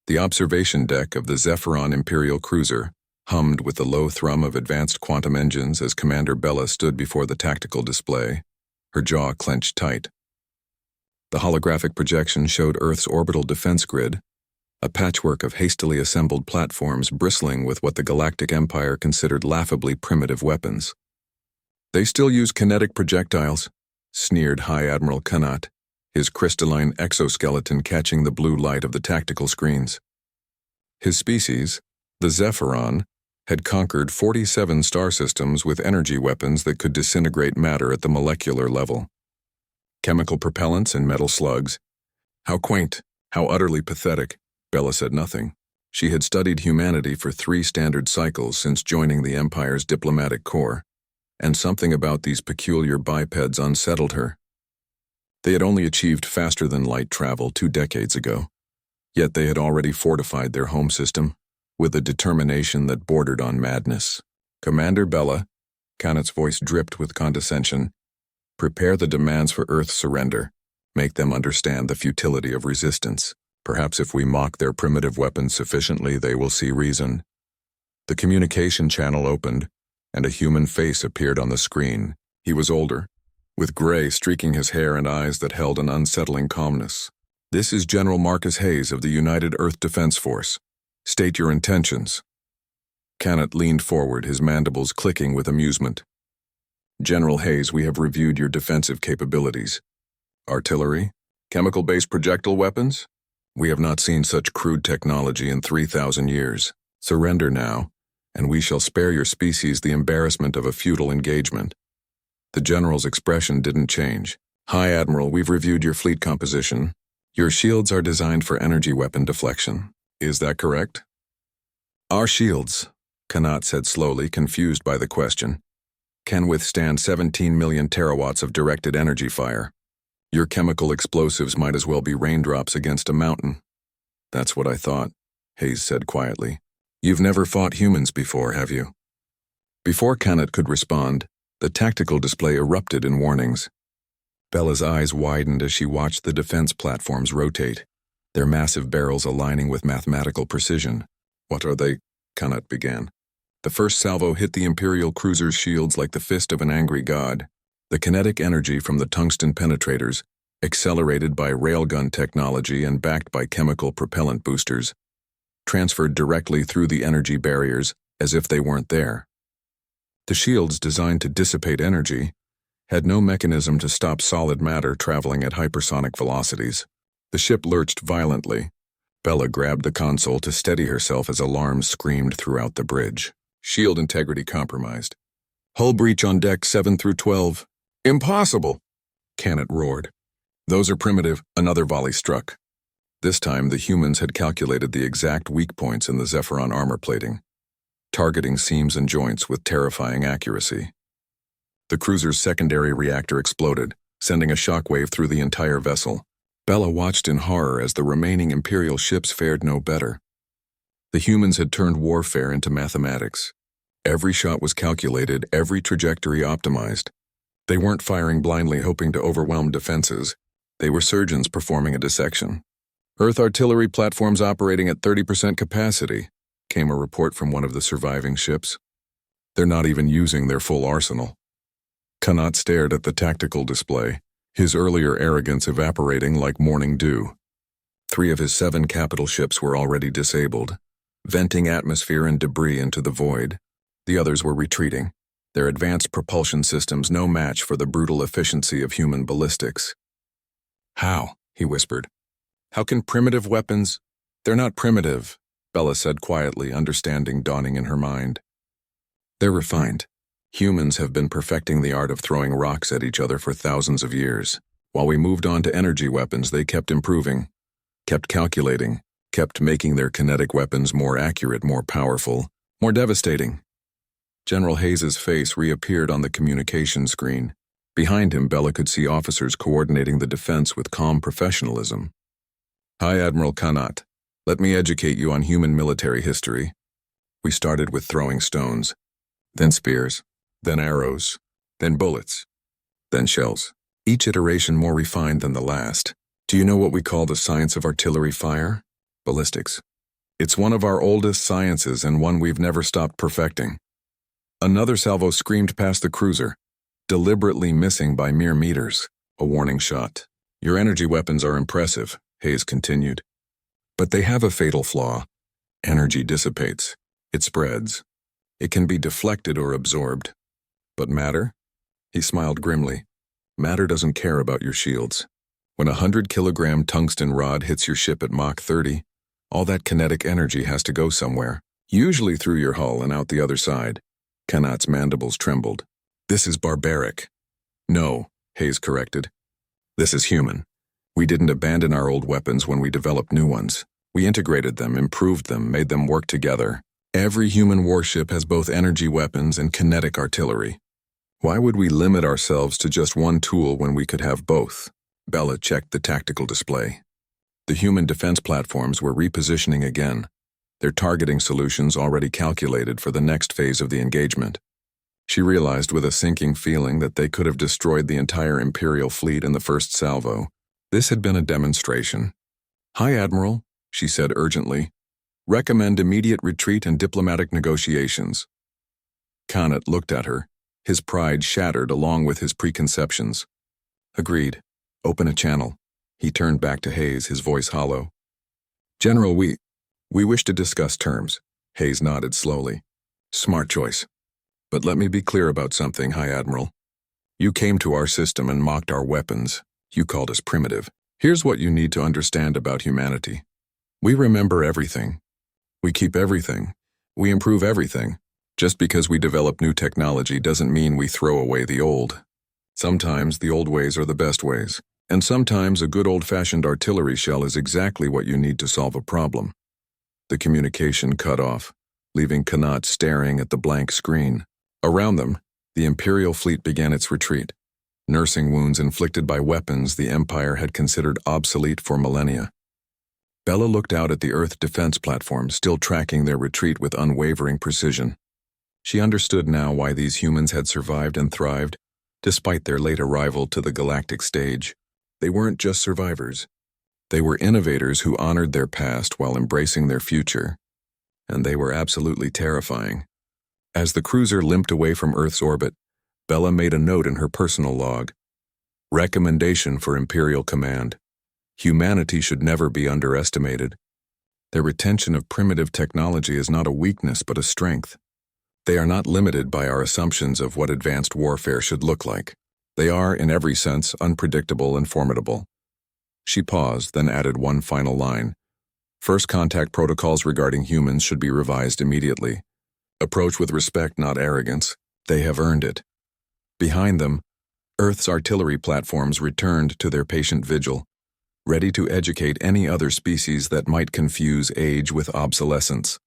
The observation deck of the Zephyron Imperial cruiser hummed with the low thrum of advanced quantum engines as Commander Bella stood before the tactical display, her jaw clenched tight. The holographic projection showed Earth's orbital defense grid, a patchwork of hastily assembled platforms bristling with what the Galactic Empire considered laughably primitive weapons. "They still use kinetic projectiles," sneered High Admiral Kanat, his crystalline exoskeleton catching the blue light of the tactical screens. His species, the Zephyron, had conquered 47 star systems with energy weapons that could disintegrate matter at the molecular level. Chemical propellants and metal slugs. How quaint, how utterly pathetic. Bella said nothing. She had studied humanity for 3 standard cycles since joining the Empire's diplomatic corps, and something about these peculiar bipeds unsettled her. They had only achieved faster-than-light travel 2 decades ago, yet they had already fortified their home system with a determination that bordered on madness. "Commander Bella," Kanat's voice dripped with condescension, "prepare the demands for Earth's surrender. Make them understand the futility of resistance. Perhaps if we mock their primitive weapons sufficiently, they will see reason." The communication channel opened, and a human face appeared on the screen. He was older, with gray streaking his hair and eyes that held an unsettling calmness. "This is General Marcus Hayes of the United Earth Defense Force. State your intentions." Kanat leaned forward, his mandibles clicking with amusement. "General Hayes, we have reviewed your defensive capabilities. Artillery? Chemical-based projectile weapons? We have not seen such crude technology in 3,000 years. Surrender now, and we shall spare your species the embarrassment of a futile engagement." The general's expression didn't change. "High Admiral, we've reviewed your fleet composition. Your shields are designed for energy weapon deflection. Is that correct?" "Our shields," Kanat said slowly, confused by the question, "can withstand 17 million terawatts of directed energy fire. Your chemical explosives might as well be raindrops against a mountain." "That's what I thought," Hayes said quietly. "You've never fought humans before, have you?" Before Kanat could respond, the tactical display erupted in warnings. Bella's eyes widened as she watched the defense platforms rotate, their massive barrels aligning with mathematical precision. "What are they?" Kanat began. The first salvo hit the Imperial cruiser's shields like the fist of an angry god. The kinetic energy from the tungsten penetrators, accelerated by railgun technology and backed by chemical propellant boosters, transferred directly through the energy barriers as if they weren't there. The shields, designed to dissipate energy, had no mechanism to stop solid matter traveling at hypersonic velocities. The ship lurched violently. Bella grabbed the console to steady herself as alarms screamed throughout the bridge. "Shield integrity compromised. Hull breach on deck 7 through 12. "Impossible!" Kanat roared. "Those are primitive." Another volley struck. This time, the humans had calculated the exact weak points in the Zephyron armor plating, targeting seams and joints with terrifying accuracy. The cruiser's secondary reactor exploded, sending a shockwave through the entire vessel. Bella watched in horror as the remaining Imperial ships fared no better. The humans had turned warfare into mathematics. Every shot was calculated, every trajectory optimized. They weren't firing blindly hoping to overwhelm defenses. They were surgeons performing a dissection. "Earth artillery platforms operating at 30% capacity," came a report from one of the surviving ships. "They're not even using their full arsenal." Kanat stared at the tactical display, his earlier arrogance evaporating like morning dew. 3 of his 7 capital ships were already disabled, venting atmosphere and debris into the void. The others were retreating, their advanced propulsion systems no match for the brutal efficiency of human ballistics. "How?" he whispered. "How can primitive weapons—" "They're not primitive," Bella said quietly, understanding dawning in her mind. "They're refined. Humans have been perfecting the art of throwing rocks at each other for thousands of years. While we moved on to energy weapons, they kept improving, kept calculating, kept making their kinetic weapons more accurate, more powerful, more devastating." General Hayes's face reappeared on the communication screen. Behind him, Bella could see officers coordinating the defense with calm professionalism. "High Admiral Kanat, let me educate you on human military history. We started with throwing stones, then spears, then arrows, then bullets, then shells. Each iteration more refined than the last. Do you know what we call the science of artillery fire? Ballistics. It's one of our oldest sciences and one we've never stopped perfecting. Another salvo screamed past the cruiser, deliberately missing by mere meters. A warning shot. Your energy weapons are impressive, Hayes continued. But they have a fatal flaw. Energy dissipates. It spreads. It can be deflected or absorbed. But matter? He smiled grimly. Matter doesn't care about your shields. When a 100-kilogram tungsten rod hits your ship at Mach 30, all that kinetic energy has to go somewhere, usually through your hull and out the other side. Kanat's mandibles trembled. This is barbaric. No, Hayes corrected. This is human. We didn't abandon our old weapons when we developed new ones. We integrated them, improved them, made them work together. Every human warship has both energy weapons and kinetic artillery. Why would we limit ourselves to just one tool when we could have both? Bella checked the tactical display. The human defense platforms were repositioning again, their targeting solutions already calculated for the next phase of the engagement. She realized with a sinking feeling that they could have destroyed the entire Imperial fleet in the first salvo. This had been a demonstration. "Hi, Admiral," she said urgently. "Recommend immediate retreat and diplomatic negotiations." Kanat looked at her, his pride shattered along with his preconceptions. "Agreed. Open a channel." He turned back to Hayes, his voice hollow. "General, we wish to discuss terms." Hayes nodded slowly. "Smart choice. But let me be clear about something, High Admiral. You came to our system and mocked our weapons. You called us primitive. Here's what you need to understand about humanity. We remember everything. We keep everything. We improve everything. Just because we develop new technology doesn't mean we throw away the old. Sometimes the old ways are the best ways, and sometimes a good old-fashioned artillery shell is exactly what you need to solve a problem." The communication cut off, leaving Kanat staring at the blank screen. Around them, the Imperial fleet began its retreat, nursing wounds inflicted by weapons the Empire had considered obsolete for millennia. Bella looked out at the Earth defense platform, still tracking their retreat with unwavering precision. She understood now why these humans had survived and thrived, despite their late arrival to the galactic stage. They weren't just survivors. They were innovators who honored their past while embracing their future. And they were absolutely terrifying. As the cruiser limped away from Earth's orbit, Bella made a note in her personal log. Recommendation for Imperial Command. Humanity should never be underestimated. Their retention of primitive technology is not a weakness but a strength. They are not limited by our assumptions of what advanced warfare should look like. They are, in every sense, unpredictable and formidable. She paused, then added one final line. First contact protocols regarding humans should be revised immediately. Approach with respect, not arrogance. They have earned it. Behind them, Earth's artillery platforms returned to their patient vigil, ready to educate any other species that might confuse age with obsolescence.